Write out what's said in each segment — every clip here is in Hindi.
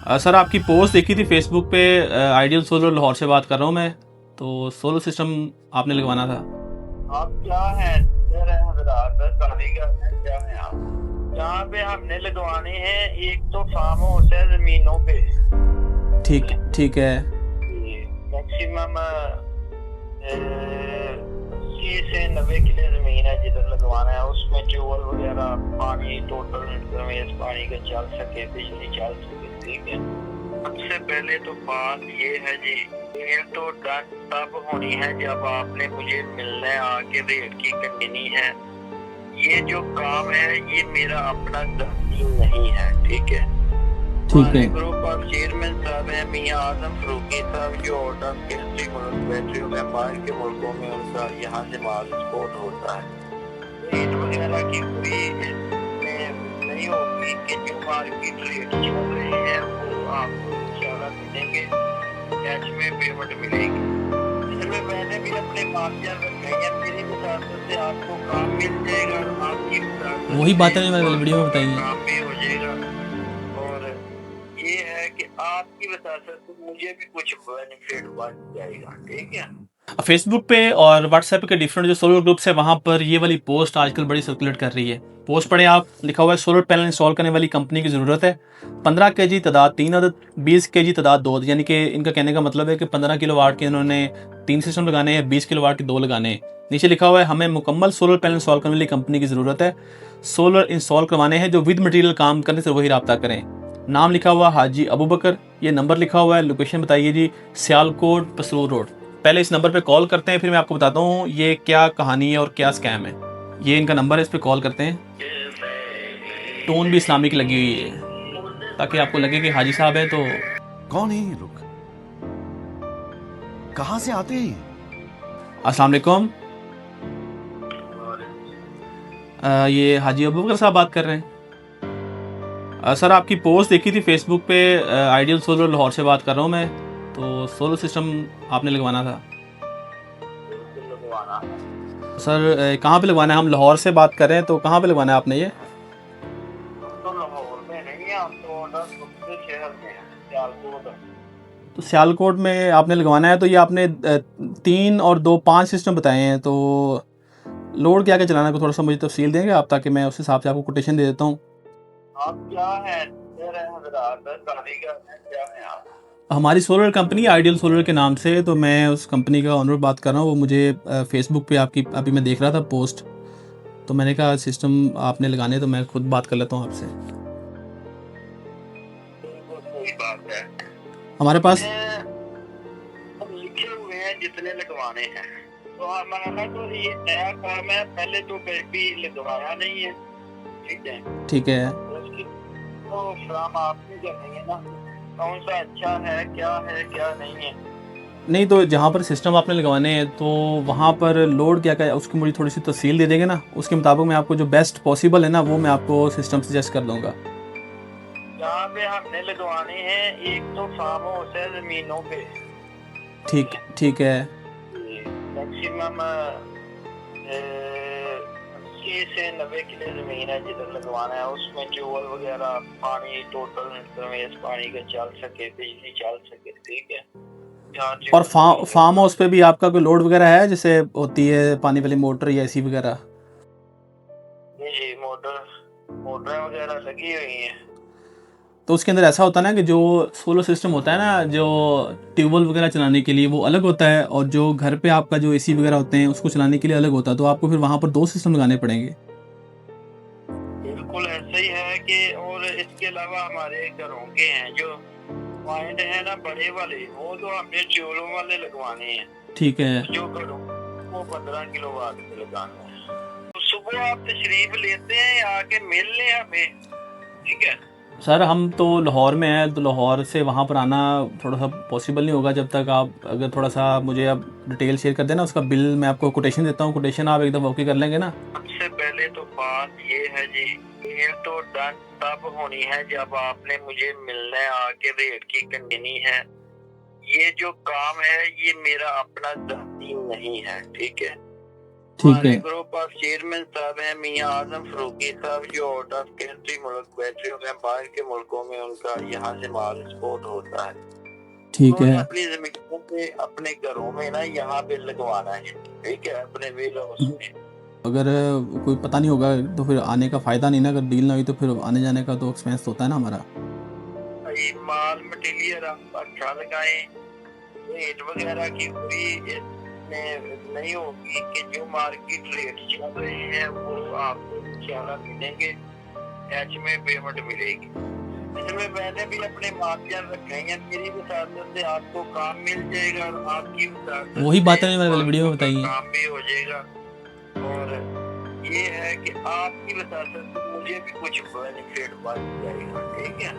सर आपकी पोस्ट देखी थी फेसबुक पे। आइडियल सोलर लाहौर से बात कर रहा हूँ मैं। तो सोलर सिस्टम आपने लगवाना था। आप क्या हैं? सर हजरात कारीगर हैं, क्या हैं आप? यहाँ पे हमने लगवाने हैं। एक तो फार्म हाउस है जमीनों पे। ठीक ठीक है। मैक्सिमम 80 से 90 किले जमीन है जिधर लगवाना है। उसमें ट्यूबवेल वगैरह पानी टोटल रमेश पानी का चल सके, बिजली चल सके। ठीक है, सबसे पहले तो बात ये है जी, ये तो डन तब होनी है जब आपने मुझे मिलना है, आके रेट की करनी है। ये जो काम है ये मेरा अपना ज़ाती नहीं है। ठीक है, ठीक है। हमारे ग्रुप ऑफ चेयरमैन साहब हैं मियां आजम फरूकी साहब, जो आउट ऑफ कंट्री मुल्क बैठे हुए हैं, बाहर के मुल्कों में उनका यहाँ से माल एक्सपोर्ट होता है। रेट वगैरह की कोई इसमें नहीं होगी कि जो मार्केट रेट चल रहे हैं वो आपको इंशाल्लाह मिलेंगे, कैश में पेमेंट मिलेगी। इसमें मैंने भी अपने मार्जिन रखे हैं, मेरी मुताबिक से आपको काम मिल जाएगा, आपकी मुताबिक वही से बातें जो मैंने वीडियो में बताई हैं। काम भी हो जाएगा। और ये है कि आपकी वजह से मुझे भी कुछ बेनिफिट बन जाएगा। ठीक है, फेसबुक पे और व्हाट्सएप के डिफरेंट जो सोलर ग्रुप्स है वहाँ पर ये वाली पोस्ट आजकल बड़ी सर्कुलेट कर रही है। पोस्ट पढ़े आप, लिखा हुआ है सोलर पैनल इंस्टॉल करने वाली कंपनी की ज़रूरत है। 15 kg तादाद 3 अदद, 20 kg तादाद 2 अदद। यानी कि इनका कहने का मतलब है कि 15 किलोवाट के इन्होंने 3 सिस्टम लगाने हैं, 20 किलोवाट के 2 लगाने हैं। नीचे लिखा हुआ है हमें मुकम्मल सोलर पैनल इंस्टॉल करने वाली कंपनी की ज़रूरत है। सोलर इंस्टॉल करवाने हैं जो विद मटेरियल काम करने से वही रब्ता करें। नाम लिखा हुआ हाजी अबू बकर, ये नंबर लिखा हुआ है। लोकेशन बताइए जी, सियालकोट पसरूर रोड। पहले इस नंबर पे कॉल करते हैं, फिर मैं आपको बताता हूँ ये क्या कहानी है और क्या स्कैम है। ये इनका नंबर है, इस पे कॉल करते हैं। टोन भी इस्लामिक लगी हुई है ताकि आपको लगे कि हाजी साहब है। तो कौन है ये लोग? कहां से आते हैं ये? अस्सलाम वालेकुम। ये हाजी अबू बकर साहब बात कर रहे हैं। सर आपकी पोस्ट देखी थी फेसबुक पे। आइडियल सोलर लाहौर से बात कर रहा हूँ मैं। तो सोलर सिस्टम आपने लगवाना था। बिल्कुल लगवाना है। सर कहाँ पे लगवाना है? हम लाहौर से बात कर रहे हैं, तो कहाँ पे लगवाना है आपने ये? तो लाहौर में नहीं है, हम तो ऑर्डर दूसरे शहर में है, सियालकोट। तो सियालकोट में आपने लगवाना है। तो ये आपने 3 और 2 5 सिस्टम बताए हैं। तो लोड क्या क्या चलाना है, को थोड़ा सा मुझे तफसील देंगे आप, ताकि मैं उस हिसाब से आपको कोटेशन दे देता हूँ। आप क्या हैं? सर हजरात कारीगर हैं, क्या हैं आप? हमारी सोलर कंपनी आइडियल सोलर के नाम से, तो मैं उस कंपनी का ऑनर बात कर रहा हूँ। वो मुझे फेसबुक पे आपकी अभी मैं देख रहा था पोस्ट, तो मैंने कहा सिस्टम आपने लगाने, तो मैं खुद बात कर लेता हूँ आपसे। बिल्कुल सही बात है। हमारे पास हम लिखे हुए हैं जितने लगवाने हैं, तो हमारा तो ये नया काम है, पहले तो कभी लगवाया नहीं है। ठीक है, ठीक है। तो उसकी तो फ्राम आपने करनी है ना, कौन सा अच्छा है क्या नहीं है। नहीं, तो जहाँ पर सिस्टम आपने लगवाने हैं तो वहाँ पर लोड क्या क्या है उसकी मुझे थोड़ी सी तफसील दे देंगे ना। उसके मुताबिक मैं आपको जो बेस्ट पॉसिबल है ना, वो मैं आपको सिस्टम सजेस्ट कर दूँगा। यहाँ पे हमने लगवाने हैं। एक तो फार्म हाउस है जमीनों पे। ठीक ठीक है। मैक्सिमम 80 से 90 किले जमीन है जिधर लगवाना है। उसमें ट्यूबवेल वगैरह पानी टोटल रमेश पानी का चल सके, बिजली चल सके। ठीक है, और फार्म हाउस पे भी आपका कोई लोड वगैरह है, जैसे होती है पानी वाली मोटर या एसी वगैरह? जी मोटर वगैरह लगी हुई हैं। तो उसके अंदर ऐसा होता है ना कि जो सोलर सिस्टम होता है ना, जो ट्यूबवेल वगैरह चलाने के लिए वो अलग होता है, और जो घर पे आपका जो एसी वगैरह होते हैं उसको चलाने के लिए अलग होता है। तो आपको फिर वहाँ पर 2 सिस्टम लगाने पड़ेंगे। बिल्कुल ऐसा ही है कि, और इसके अलावा हमारे घरों के हैं जो पॉइंट है ना बड़े वाले, वो तो हमने ट्यूबवेल वाले लगवाने हैं। ठीक है। जो घरों वो 15 किलो वाट के लगाना है। तो सुबह आप तशरीफ लेते हैं, आके मिल लें हमें। ठीक है, सर हम तो लाहौर में हैं, तो लाहौर से वहाँ पर आना थोड़ा सा पॉसिबल नहीं होगा जब तक आप अगर थोड़ा सा मुझे अब डिटेल शेयर कर देना। उसका बिल मैं आपको कोटेशन देता हूँ, कोटेशन आप एकदम ओके कर लेंगे ना? सबसे पहले तो बात ये है जी, ये तो डन तब होनी है जब आपने मुझे मिलना है, आके रेट की करनी है। ये जो काम है ये मेरा अपना ज़ाती नहीं है। ठीक है, ठीक हमारे है। ग्रुप ऑफ चेयरमैन साहब हैं मियां आजम फरूकी साहब, जो आउट ऑफ कंट्री मुल्क बैठे हुए हैं, बाहर के मुल्कों में उनका यहाँ से माल एक्सपोर्ट होता है। ठीक उन्होंने है। अपनी जमीनों पे अपने घरों में ना यहाँ पे लगवाना है, ठीक है, अपने वेल हाउस में। अगर कोई पता नहीं होगा तो फिर आने का फ़ायदा नहीं ना, अगर डील ना हुई तो फिर आने जाने का तो एक्सपेंस होता है ना हमारा। ये माल मटेरियल आप अच्छा लगाएं, रेट वगैरह की कोई इसमें नहीं होगी कि जो मार्केट रेट चल रहे हैं वो आपको इंशाल्लाह मिलेंगे, कैश में पेमेंट मिलेगी। इसमें मैंने भी अपने मार्जिन रखे हैं, मेरी वसादत से आपको काम मिल जाएगा और आपकी वसादत वही बातें से मैंने वीडियो में आपका बताई हैं। काम भी हो जाएगा। और ये है कि आपकी वसादत से मुझे भी कुछ बेनिफिट बन जाएगा, ठीक है।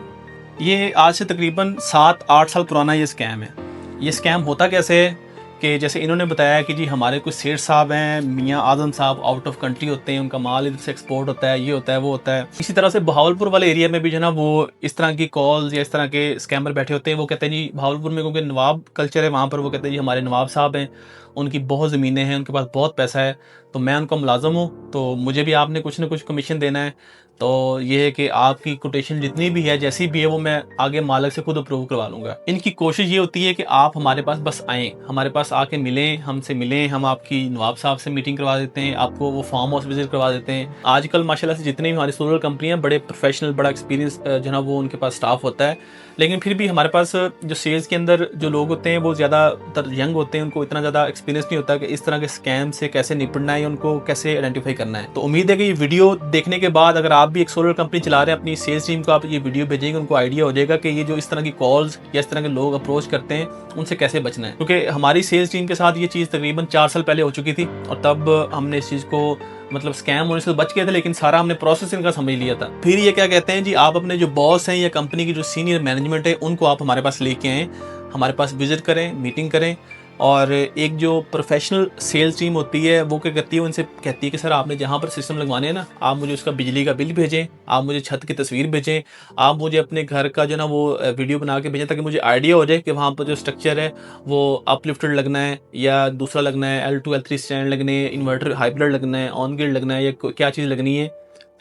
ये आज से तकरीबन 7-8 साल पुराना ये स्कैम है। ये स्कैम होता कैसे है कि जैसे इन्होंने बताया कि जी हमारे कुछ सेठ साहब हैं, मियां आजम साहब आउट ऑफ कंट्री होते हैं, उनका माल इधर से एक्सपोर्ट होता है, ये होता है, वो होता है। इसी तरह से बहावलपुर वाले एरिया में भी जो है ना वो इस तरह की कॉल्स या इस तरह के स्कैमर बैठे होते हैं। वो कहते हैं जी बहावलपुर में क्योंकि नवाब कल्चर है वहाँ पर, वो कहते हैं जी हमारे नवाब साहब हैं, उनकी बहुत ज़मीनें हैं, उनके पास बहुत पैसा है, तो मैं उनका मुलाजम हूँ, तो मुझे भी आपने कुछ ना कुछ कमीशन देना है। तो ये है कि आपकी कोटेशन जितनी भी है, जैसी भी है, वो मैं आगे मालिक से खुद अप्रूव करवा लूँगा। इनकी कोशिश ये होती है कि आप हमारे पास बस आएँ, हमारे पास आके मिलें, हमसे मिलें, हम आपकी नवाब साहब से मीटिंग करवा देते हैं, आपको वो फार्म हाउस विजिट करवा देते हैं। आजकल माशाल्लाह से जितनी भी हमारी सोलर कंपनियाँ बड़े प्रोफेशनल, बड़ा एक्सपीरियंस जो है ना वो उनके पास स्टाफ होता है, लेकिन फिर भी हमारे पास जो सेल्स के अंदर जो लोग होते हैं वो ज़्यादातर यंग होते हैं, उनको इतना ज़्यादा एक्सपीरियंस नहीं होता कि इस तरह के स्कैम से कैसे निपटना है या उनको कैसे आइडेंटिफाई करना है। तो उम्मीद है कि ये वीडियो देखने के बाद अगर आप भी एक सोलर कंपनी चला रहे हैं, अपनी सेल्स टीम को आप ये वीडियो भेजेंगे, उनको आइडिया हो जाएगा कि ये जो इस तरह की कॉल्स या इस तरह के लोग अप्रोच करते हैं उनसे कैसे बचना है। क्योंकि हमारी सेल्स टीम के साथ ये चीज़ तकरीबन 4 साल पहले हो चुकी थी और तब हमने इस चीज़ को मतलब स्कैम होने से बच गए थे, लेकिन सारा हमने प्रोसेस इनका समझ लिया था। फिर ये क्या कहते हैं जी, आप अपने जो बॉस हैं या कंपनी की जो सीनियर मैनेजमेंट है उनको आप हमारे पास लेके आएँ, हमारे पास विजिट करें, मीटिंग करें, और एक जो प्रोफेशनल सेल्स टीम होती है वो क्या करती है, उनसे कहती है कि सर आपने जहाँ पर सिस्टम लगवाने हैं ना, आप मुझे उसका बिजली का बिल भेजें, आप मुझे छत की तस्वीर भेजें, आप मुझे अपने घर का जो ना वो वीडियो बना के भेजें, ताकि मुझे आइडिया हो जाए कि वहाँ पर जो स्ट्रक्चर है वो अपलिफ्टेड लगना है या दूसरा लगना है, L2 L3 स्टैंड लगने हैं, इन्वर्टर हाइब्रिड लगना है, ऑन ग्रिड लगना है, या क्या चीज़ लगनी है।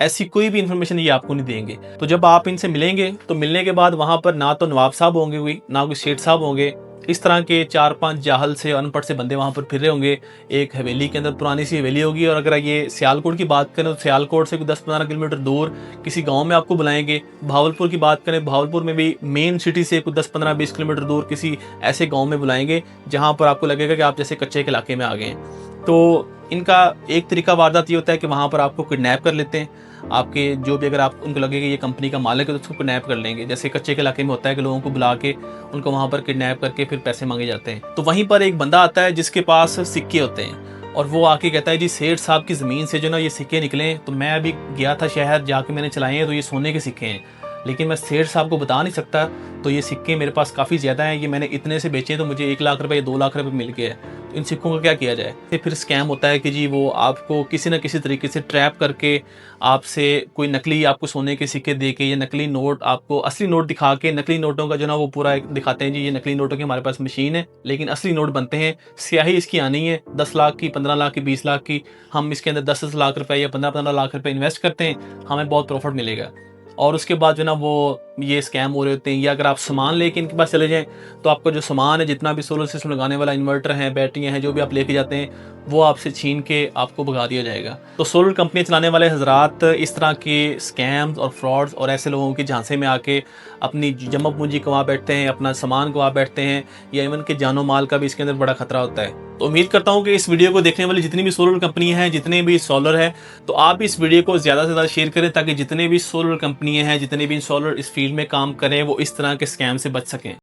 ऐसी कोई भी इन्फॉर्मेशन ये आपको नहीं देंगे। तो जब आप इनसे मिलेंगे तो मिलने के बाद वहाँ पर ना तो नवाब साहब होंगे कोई, ना कोई सेठ साहब होंगे, इस तरह के 4-5 जाहल से अनपढ़ से बंदे वहाँ पर फिर रहे होंगे। एक हवेली के अंदर पुरानी सी हवेली होगी, और अगर ये सियालकोट की बात करें तो सियालकोट से 10-15 किलोमीटर दूर किसी गांव में आपको बुलाएंगे। भावलपुर की बात करें, भावलपुर में भी मेन सिटी से कुछ 10-15-20 किलोमीटर दूर किसी ऐसे गाँव में बुलाएंगे जहाँ पर आपको लगेगा कि आप जैसे कच्चे के इलाके में आ गए हैं। तो इनका एक तरीका वारदात ये होता है कि वहाँ पर आपको किडनैप कर लेते हैं। आपके जो भी, अगर आप उनको लगे कि ये कंपनी का मालिक है तो उसको किडनैप कर लेंगे। जैसे कच्चे के इलाके में होता है कि लोगों को बुला के उनको वहाँ पर किडनैप करके फिर पैसे मांगे जाते हैं। तो वहीं पर एक बंदा आता है जिसके पास सिक्के होते हैं, और वो आके कहता है जी सेठ साहब की ज़मीन से जो ना ये सिक्के निकले, तो मैं अभी गया था शहर, जाके मैंने चलाए हैं, तो ये सोने के सिक्के हैं, लेकिन मैं सेठ साहब को बता नहीं सकता, तो ये सिक्के मेरे पास काफ़ी ज़्यादा हैं, ये मैंने इतने से बेचे तो मुझे 1 लाख रुपए या 2 लाख रुपए मिल गए हैं, तो इन सिक्कों का क्या किया जाए। फिर स्कैम होता है कि जी वो आपको किसी न किसी तरीके से ट्रैप करके आपसे कोई नकली आपको सोने के सिक्के दे के या नकली नोट, आपको असली नोट दिखा के, नकली नोटों का जो ना वो पूरा दिखाते हैं जी ये नकली नोटों की हमारे पास मशीन है, लेकिन असली नोट बनते हैं, स्याही इसकी आनी है 10 लाख की, 15 लाख की, 20 लाख की, हम इसके अंदर 10 लाख रुपए या 15 लाख रुपए इन्वेस्ट करते हैं, हमें बहुत प्रॉफिट मिलेगा। और उसके बाद जो ना वो ये स्कैम हो रहे होते हैं। या अगर आप सामान लेके इनके पास चले जाएं तो आपका जो सामान है, जितना भी सोलर सिस्टम लगाने वाला इन्वर्टर है, बैटरियां हैं, जो भी आप लेके जाते हैं, वो आपसे छीन के आपको भगा दिया जाएगा। तो सोलर कंपनी चलाने वाले हजरात इस तरह के स्कैम्स और फ्रॉड्स और ऐसे लोगों की झांसे में आके अपनी जमा पूंजी गंवा बैठते हैं, अपना सामान गंवा बैठते हैं, या इवन के जानो माल का भी इसके अंदर बड़ा खतरा होता है। तो उम्मीद करता हूँ कि इस वीडियो को देखने वाली जितनी भी सोलर कंपनियां हैं, जितने भी सोलर है, तो आप इस वीडियो को ज़्यादा से ज़्यादा शेयर करें, ताकि जितने भी सोलर कंपनियां हैं, जितने भी सोलर इस फील्ड में काम करें, वो इस तरह के स्कैम से बच सकें।